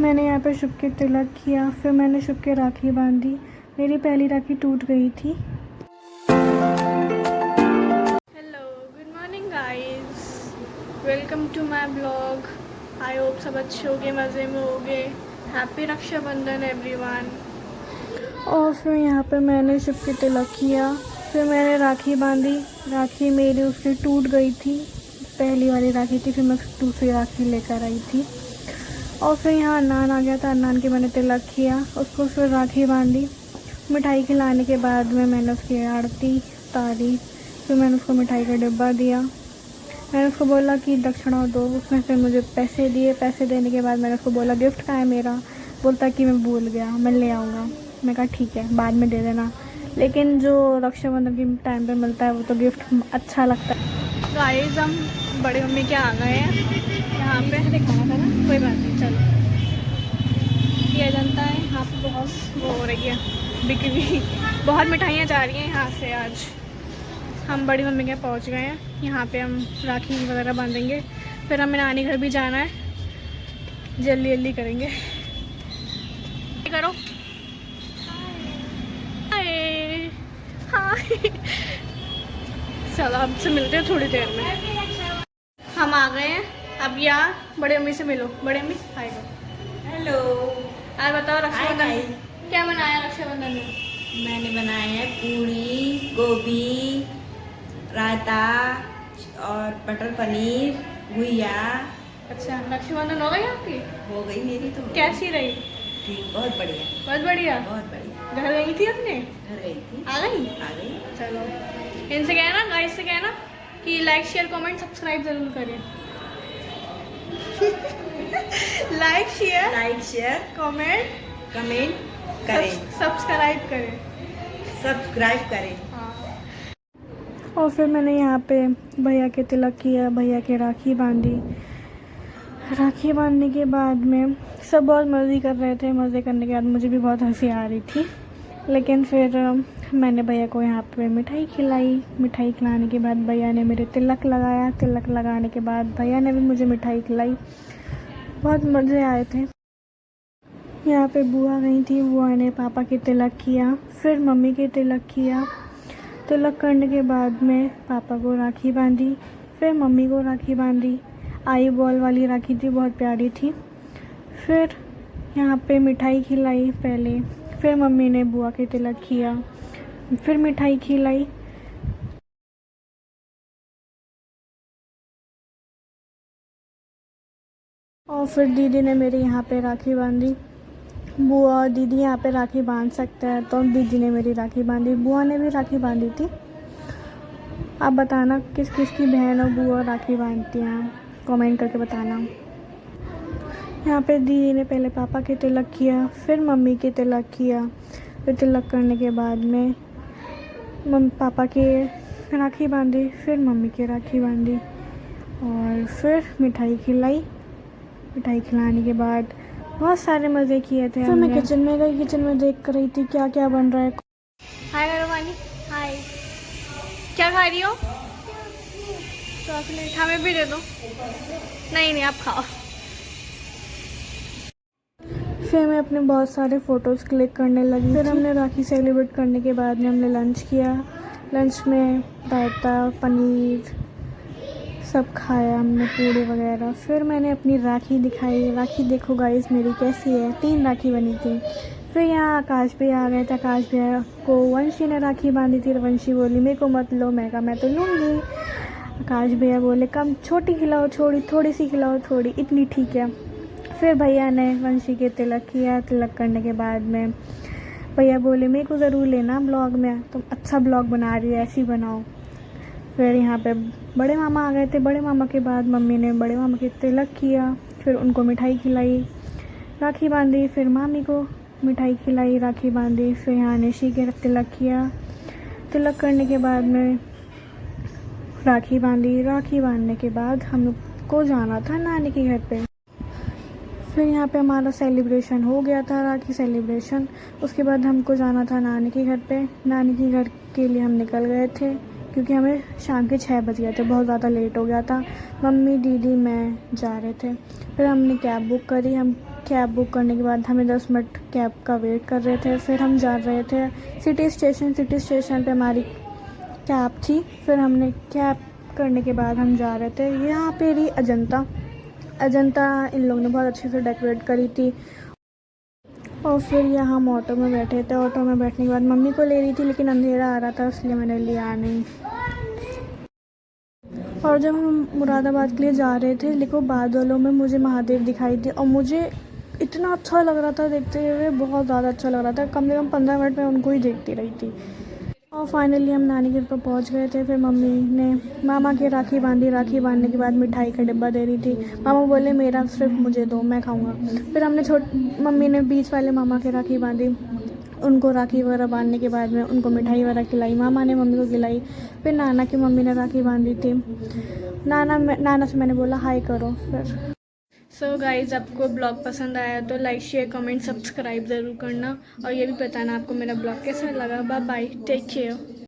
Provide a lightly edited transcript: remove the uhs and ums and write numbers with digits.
मैंने यहाँ पे शुभ के तिलक किया, फिर मैंने शुभ के राखी बांधी। मेरी पहली राखी टूट गई थी। Hello, good morning guys, welcome to my blog. I hope सब अच्छे होगे, मज़े में होगे। Happy Raksha Bandhan everyone. और फिर यहाँ पे मैंने शुभ के तिलक किया, फिर मैंने राखी बांधी। राखी मेरी उसकी टूट गई थी, पहली वाली राखी थी, फिर मैं दूसरी राखी लेकर आई थी। और फिर यहाँ अन्नान आ गया था, अन्नान के मैंने तिलक किया, उसको फिर राखी बांधी। मिठाई खिलाने के बाद में मैंने उसकी आरती उतारी, फिर मैंने उसको मिठाई का डिब्बा दिया। मैंने उसको बोला कि दक्षिणा दो, उसने फिर मुझे पैसे दिए। पैसे देने के बाद मैंने उसको बोला गिफ्ट कहाँ है मेरा, बोलता कि मैं भूल गया, मैं ले आऊँगा। मैं कहा ठीक है, बाद में दे देना। लेकिन जो रक्षाबंधन के टाइम पे मिलता है वो तो गिफ्ट अच्छा लगता है। गाइस, हम बड़ी मम्मी के आ गए हैं। यहाँ पे दिखाना था ना, कोई बात नहीं, चलो। किया जनता है यहाँ पे बहुत वो हो रही है, बिक्री। बहुत मिठाइयाँ जा रही हैं यहाँ से। आज हम बड़ी मम्मी के पहुँच गए हैं। यहाँ पे हम राखी वगैरह बांधेंगे, फिर हमें नानी घर भी जाना है। जल्दी जल्दी करेंगे। करो हाय हाय। चलो, आपसे मिलते हैं थोड़ी देर में। हम आ गए हैं। अब यार बड़ी मम्मी से मिलो। बड़ी मम्मी हाय करो। हेलो। आज बताओ रक्षाबंधन हाय। क्या बनाया रक्षाबंधन में? मैंने बनाया है पूरी, गोभी, रायता और मटर पनीर, गुजिया। अच्छा, रक्षाबंधन हो गई आपकी? हो गई मेरी तो। कैसी रही? ठीक, बहुत बढ़िया। बहुत बढ़िया। बहुत बढ़िया। घर गई थी अपने? घर गई थी। आ गई? आ गई। चलो, इनसे कहना, गाइस से कहना कि लाइक शेयर कमेंट सब्सक्राइब जरूर करें। लाइक शेयर कमेंट करें, सब्सक्राइब करें। सब्सक्राइब करें। हाँ। और फिर मैंने यहाँ पे भैया के तिलक किया, भैया के राखी बांधी। राखी बांधने के बाद में सब बहुत मज़े कर रहे थे। मज़े करने के बाद मुझे भी बहुत हंसी आ रही थी। लेकिन फिर मैंने भैया को यहाँ पे मिठाई खिलाई। मिठाई खिलाने के बाद भैया ने मेरे तिलक लगाया। तिलक लगाने के बाद भैया ने भी मुझे मिठाई खिलाई। बहुत मज़े आए थे। यहाँ पे बुआ गई थी, बुआ ने पापा के तिलक किया, फिर मम्मी के तिलक किया। तिलक करने के बाद में पापा को राखी बांधी, फिर मम्मी को राखी बांधी। आई बॉल वाली राखी थी, बहुत प्यारी थी। फिर यहाँ पे मिठाई खिलाई पहले, फिर मम्मी ने बुआ के तिलक किया, फिर मिठाई खिलाई। और फिर दीदी ने मेरे यहाँ पे राखी बांधी। बुआ और दीदी यहाँ पे राखी बांध सकते हैं, तो दीदी ने मेरी राखी बांधी। बुआ ने भी राखी बांधी थी। आप बताना किस किस की बहन और बुआ राखी बांधती हैं, कमेंट करके बताना। यहाँ पे दीदी ने पहले पापा के तिलक किया, फिर मम्मी के तिलक किया। फिर तिलक करने के बाद में पापा के राखी बांधी, फिर मम्मी के राखी बांधी और फिर मिठाई खिलाई। मिठाई खिलाने के बाद बहुत सारे मज़े किए थे। फिर मैं किचन में गई, किचन में देख कर रही थी क्या क्या बन रहा है। हाय गरवानी, हाय। क्या खा रही हो? चॉकलेट। हमें भी दे दो। नहीं, आप खाओ। फिर मैं अपने बहुत सारे फ़ोटोज़ क्लिक करने लगी। फिर हमने राखी सेलिब्रेट करने के बाद में हमने लंच किया। लंच में रायता, पनीर सब खाया हमने, पूड़ी वगैरह। फिर मैंने अपनी राखी दिखाई। राखी देखो गाइस मेरी कैसी है, 3 राखी बनी थी। फिर यहाँ आकाश भैया आ गए थे। आकाश भैया को वंशी ने राखी बांधी थी। वंशी बोली मेरे को मत लो। मैं कहा मैं तो लूँगी। आकाश भैया बोले कम, छोटी खिलाओ, थोड़ी सी खिलाओ, थोड़ी, इतनी ठीक है। फिर भैया ने वंशी के तिलक किया। तिलक करने के बाद में भैया बोले मेरे को ज़रूर लेना ब्लॉग में, तुम अच्छा ब्लॉग बना रही हो, ऐसी बनाओ। फिर यहाँ पे बड़े मामा आ गए थे। बड़े मामा के बाद मम्मी ने बड़े मामा के तिलक किया, फिर उनको मिठाई खिलाई, राखी बांधी। फिर मामी को मिठाई खिलाई, राखी बांधी। फिर यहाँ निशी के तिलक किया। तिलक करने के बाद में राखी बांधी। राखी बांधने के बाद हम को जाना था नानी के घर पे। फिर यहाँ पे हमारा सेलिब्रेशन हो गया था, राखी सेलिब्रेशन। उसके बाद हमको जाना था नानी के घर पे। नानी के घर के लिए हम निकल गए थे क्योंकि हमें शाम के 6 बज गए थे, बहुत ज़्यादा लेट हो गया था। मम्मी, दीदी, मैं जा रहे थे। फिर हमने कैब बुक करी। हम कैब बुक करने के बाद हमें 10 मिनट कैब का वेट कर रहे थे। फिर हम जा रहे थे सिटी स्टेशन पे हमारी कैब थी। फिर हमने कैब करने के बाद हम जा रहे थे, यहाँ पे रही अजंता इन लोगों ने बहुत अच्छे से डेकोरेट करी थी। और फिर यहाँ हम ऑटो में बैठे थे। ऑटो में बैठने के बाद मम्मी को ले रही थी, लेकिन अंधेरा आ रहा था इसलिए मैंने लिया नहीं। और जब हम मुरादाबाद के लिए जा रहे थे, देखो बादलों में मुझे महादेव दिखाई दिए और मुझे इतना अच्छा लग रहा था देखते हुए, बहुत ज़्यादा अच्छा लग रहा था। कम से कम 15 मिनट में उनको ही देखती रही थी। और फाइनली हम नानी के घर पर पहुंच गए थे। फिर मम्मी ने मामा की राखी बांधी। राखी बांधने के बाद मिठाई का डिब्बा दे रही थी। मामा बोले मेरा सिर्फ मुझे दो, मैं खाऊंगा। फिर मम्मी ने बीच वाले मामा की राखी बांधी। उनको राखी वगैरह बांधने के बाद में उनको मिठाई वगैरह खिलाई। मामा ने मम्मी को खिलाई। फिर नाना की मम्मी ने राखी बांधी थी। नाना से मैंने बोला हाय करो। फिर सो गाइज़, आपको ब्लॉग पसंद आया तो लाइक शेयर कमेंट सब्सक्राइब ज़रूर करना और ये भी बताना आपको मेरा ब्लॉग कैसा लगा। Bye bye, take care.